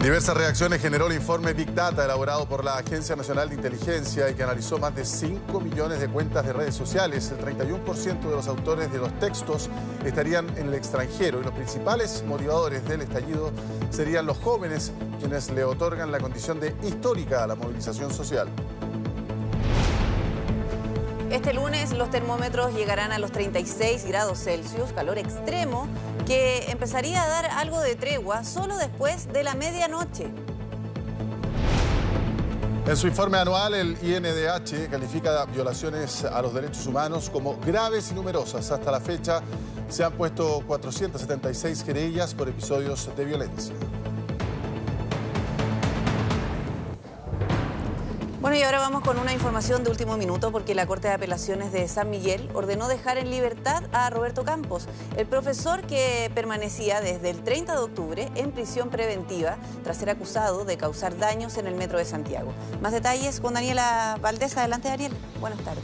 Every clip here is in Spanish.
Diversas reacciones generó el informe Big Data elaborado por la Agencia Nacional de Inteligencia y que analizó más de 5 millones de cuentas de redes sociales. El 31% de los autores de los textos estarían en el extranjero y los principales motivadores del estallido serían los jóvenes, quienes le otorgan la condición de histórica a la movilización social. Este lunes los termómetros llegarán a los 36 grados Celsius, calor extremo que empezaría a dar algo de tregua solo después de la medianoche. En su informe anual, el INDH califica violaciones a los derechos humanos como graves y numerosas. Hasta la fecha se han puesto 476 querellas por episodios de violencia. Bueno, y ahora vamos con una información de último minuto porque la Corte de Apelaciones de San Miguel ordenó dejar en libertad a Roberto Campos, el profesor que permanecía desde el 30 de octubre en prisión preventiva tras ser acusado de causar daños en el metro de Santiago. Más detalles con Daniela Valdés. Adelante, Daniel. Buenas tardes.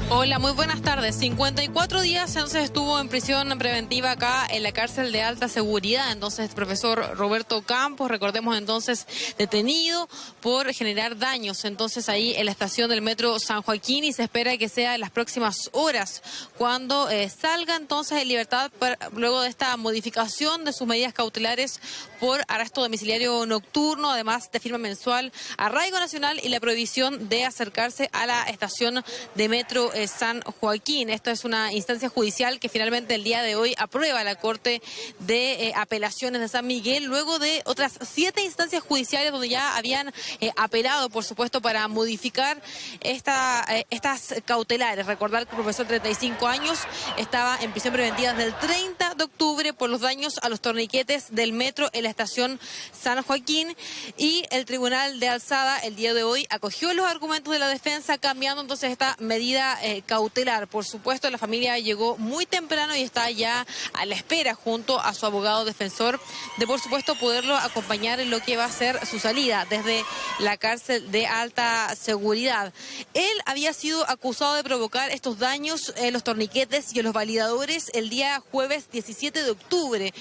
Hola, muy buenas tardes. 54 días entonces estuvo en prisión preventiva acá en la cárcel de alta seguridad. Entonces, el profesor Roberto Campos, recordemos entonces, detenido por generar daños entonces ahí en la estación del metro San Joaquín, y se espera que sea en las próximas horas cuando salga entonces en libertad luego de esta modificación de sus medidas cautelares por arresto domiciliario nocturno, además de firma mensual, arraigo nacional y la prohibición de acercarse a la estación de metro San Joaquín. Esto es una instancia judicial que finalmente el día de hoy aprueba la Corte de Apelaciones de San Miguel, luego de otras 7 instancias judiciales donde ya habían apelado, por supuesto, para modificar estas cautelares. Recordar que el profesor de 35 años estaba en prisión preventiva desde el 30 de octubre por los daños a los torniquetes del metro en la estación San Joaquín, y el Tribunal de Alzada el día de hoy acogió los argumentos de la defensa, cambiando entonces esta medida cautelar. Por supuesto, la familia llegó muy temprano y está ya a la espera junto a su abogado defensor de, por supuesto, poderlo acompañar en lo que va a ser su salida desde la cárcel de alta seguridad. Él había sido acusado de provocar estos daños en los torniquetes y en los validadores el día jueves 17 de octubre,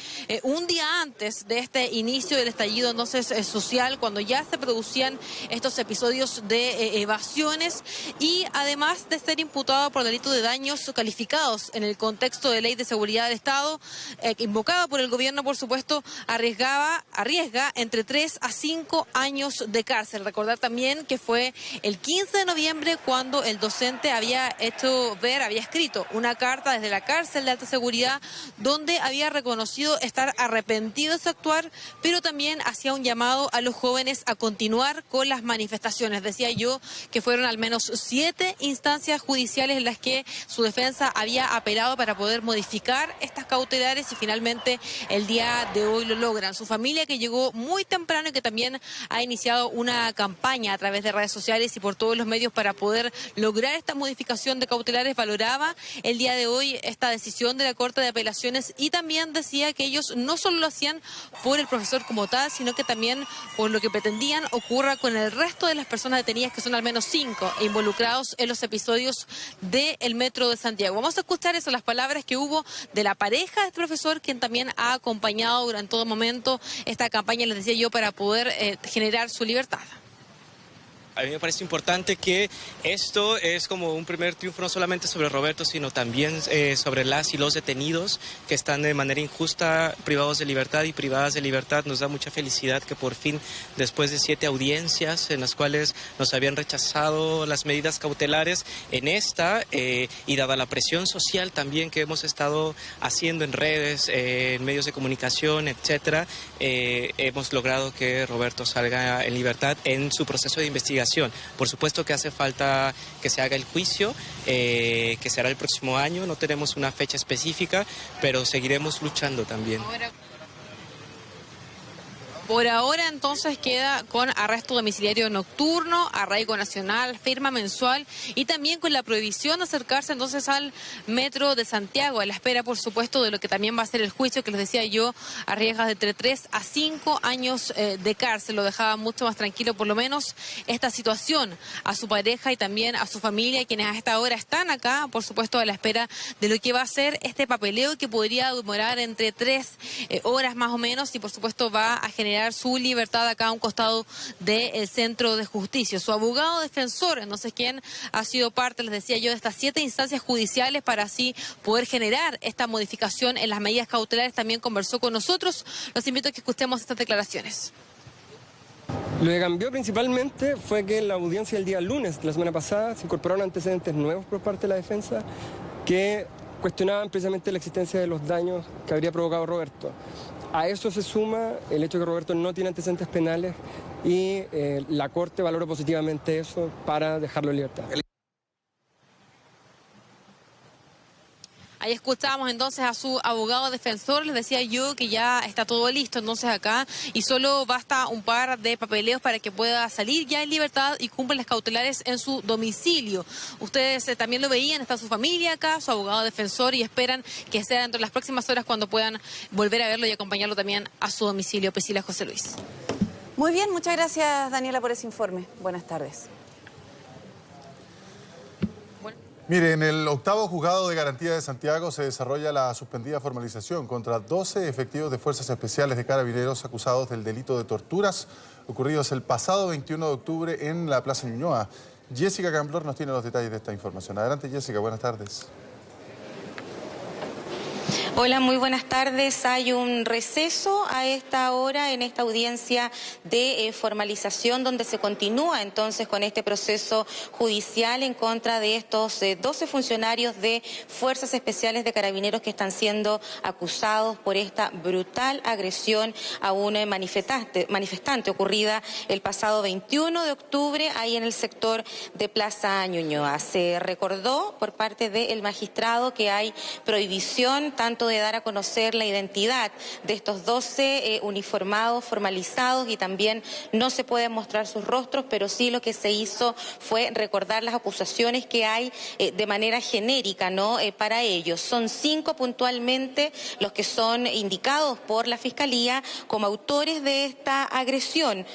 un día antes de este inicio del estallido entonces social, cuando ya se producían estos episodios de evasiones, y además de ser imputado por delito de daños calificados en el contexto de Ley de Seguridad del Estado, invocado por el gobierno, por supuesto, arriesga entre 3 a 5 años de cárcel. Recordar también que fue el 15 de noviembre cuando el docente había escrito una carta desde la cárcel de alta seguridad donde había reconocido estar arrepentido de su actuar, pero también hacía un llamado a los jóvenes a continuar con las manifestaciones. Decía yo que fueron al menos 7 instancias judiciales en las que su defensa había apelado para poder modificar estas cautelares, y finalmente el día de hoy lo logran. Su familia, que llegó muy temprano y que también ha iniciado una campaña a través de redes sociales y por todos los medios para poder lograr esta modificación de cautelares, valoraba el día de hoy esta decisión de la Corte de Apelaciones, y también decía que ellos no solo lo hacían por el profesor como tal, sino que también por lo que pretendían ocurra con el resto de las personas detenidas, que son al menos 5, involucrados en los episodios del metro de Santiago. Vamos a escuchar las palabras que hubo de la pareja de este profesor, quien también ha acompañado durante todo momento esta campaña, les decía yo, para poder generar su libertad. A mí me parece importante que esto es como un primer triunfo no solamente sobre Roberto, sino también sobre las y los detenidos que están de manera injusta privados de libertad y privadas de libertad. Nos da mucha felicidad que por fin, después de 7 audiencias en las cuales nos habían rechazado las medidas cautelares, en esta y dada la presión social también que hemos estado haciendo en redes, en medios de comunicación, etcétera, hemos logrado que Roberto salga en libertad en su proceso de investigación. Por supuesto que hace falta que se haga el juicio, que será el próximo año. No tenemos una fecha específica, pero seguiremos luchando también. Por ahora entonces queda con arresto domiciliario nocturno, arraigo nacional, firma mensual y también con la prohibición de acercarse entonces al metro de Santiago, a la espera por supuesto de lo que también va a ser el juicio que les decía yo, arriesga de entre 3 a 5 años de cárcel. Lo dejaba mucho más tranquilo por lo menos esta situación a su pareja y también a su familia, quienes a esta hora están acá, por supuesto a la espera de lo que va a ser este papeleo que podría demorar entre 3 horas más o menos y por supuesto va a generar su libertad acá a un costado del Centro de Justicia. Su abogado defensor, entonces quien ha sido parte, les decía yo, de estas 7 instancias judiciales para así poder generar esta modificación en las medidas cautelares, también conversó con nosotros. Los invito a que escuchemos estas declaraciones. Lo que cambió principalmente fue que en la audiencia del día lunes de la semana pasada se incorporaron antecedentes nuevos por parte de la defensa que cuestionaban precisamente la existencia de los daños que habría provocado Roberto. A eso se suma el hecho de que Roberto no tiene antecedentes penales y la Corte valoró positivamente eso para dejarlo en libertad. Ahí escuchábamos entonces a su abogado defensor, les decía yo que ya está todo listo entonces acá y solo basta un par de papeleos para que pueda salir ya en libertad y cumpla las cautelares en su domicilio. Ustedes también lo veían, está su familia acá, su abogado defensor y esperan que sea dentro de las próximas horas cuando puedan volver a verlo y acompañarlo también a su domicilio. Priscila, José Luis. Muy bien, muchas gracias Daniela por ese informe. Buenas tardes. Mire, en el 8º Juzgado de Garantía de Santiago se desarrolla la suspendida formalización contra 12 efectivos de Fuerzas Especiales de Carabineros acusados del delito de torturas ocurridos el pasado 21 de octubre en la Plaza Ñuñoa. Jessica Camblor nos tiene los detalles de esta información. Adelante, Jessica, buenas tardes. Hola, muy buenas tardes. Hay un receso a esta hora en esta audiencia de formalización donde se continúa entonces con este proceso judicial en contra de estos 12 funcionarios de Fuerzas Especiales de Carabineros que están siendo acusados por esta brutal agresión a un manifestante ocurrida el pasado 21 de octubre ahí en el sector de Plaza Ñuñoa. Se recordó por parte del magistrado que hay prohibición tanto de dar a conocer la identidad de estos 12 uniformados, formalizados y también no se pueden mostrar sus rostros, pero sí lo que se hizo fue recordar las acusaciones que hay de manera genérica, ¿no? Para ellos. Son 5 puntualmente los que son indicados por la Fiscalía como autores de esta agresión.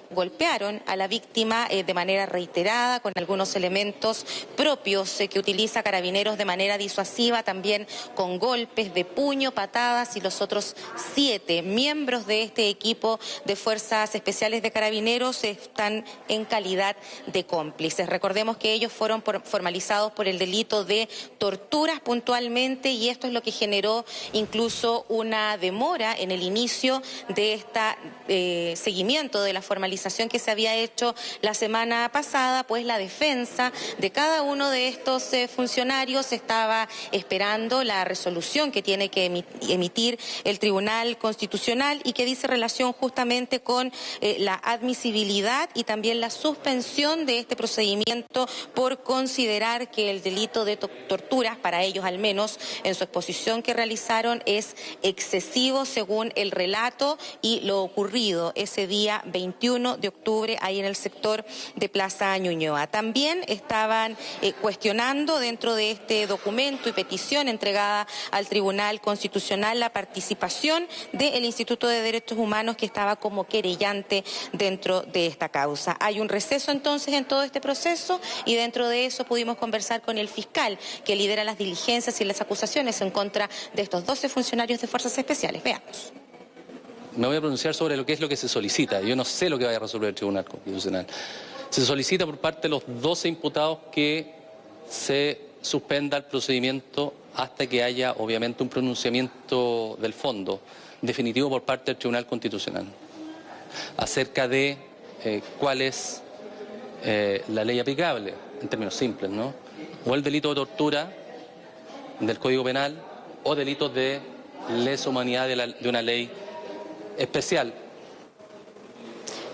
Golpearon a la víctima de manera reiterada con algunos elementos propios que utiliza Carabineros de manera disuasiva, también con golpes de puño, patadas y los otros 7 miembros de este equipo de Fuerzas Especiales de Carabineros están en calidad de cómplices. Recordemos que ellos fueron formalizados por el delito de torturas puntualmente y esto es lo que generó incluso una demora en el inicio de este seguimiento de la formalización que se había hecho la semana pasada, pues la defensa de cada uno de estos funcionarios estaba esperando la resolución que tiene que emitir el Tribunal Constitucional y que dice relación justamente con la admisibilidad y también la suspensión de este procedimiento por considerar que el delito de torturas, para ellos al menos en su exposición que realizaron, es excesivo según el relato y lo ocurrido ese día 21 de octubre ahí en el sector de Plaza Ñuñoa. También estaban cuestionando dentro de este documento y petición entregada al Tribunal Constitucional la participación del Instituto de Derechos Humanos que estaba como querellante dentro de esta causa. Hay un receso entonces en todo este proceso y dentro de eso pudimos conversar con el fiscal que lidera las diligencias y las acusaciones en contra de estos 12 funcionarios de Fuerzas Especiales. Veamos. Me voy a pronunciar sobre lo que es lo que se solicita. Yo no sé lo que vaya a resolver el Tribunal Constitucional. Se solicita por parte de los 12 imputados que se suspenda el procedimiento hasta que haya, obviamente, un pronunciamiento del fondo definitivo por parte del Tribunal Constitucional acerca de cuál es la ley aplicable, en términos simples, ¿no? O el delito de tortura del Código Penal o delitos de lesa humanidad de una ley especial.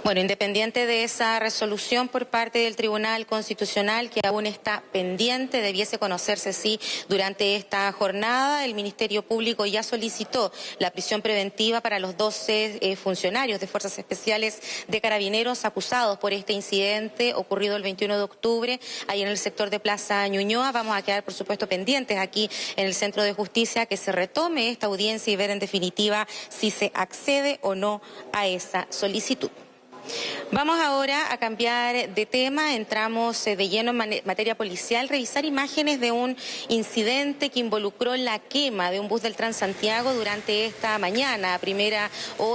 Bueno, independiente de esa resolución por parte del Tribunal Constitucional, que aún está pendiente, debiese conocerse sí durante esta jornada, el Ministerio Público ya solicitó la prisión preventiva para los 12 funcionarios de Fuerzas Especiales de Carabineros acusados por este incidente ocurrido el 21 de octubre, ahí en el sector de Plaza Ñuñoa. Vamos a quedar, por supuesto, pendientes aquí en el Centro de Justicia que se retome esta audiencia y ver en definitiva si se accede o no a esa solicitud. Vamos ahora a cambiar de tema, entramos de lleno en materia policial, revisar imágenes de un incidente que involucró la quema de un bus del Transantiago durante esta mañana, a primera hora.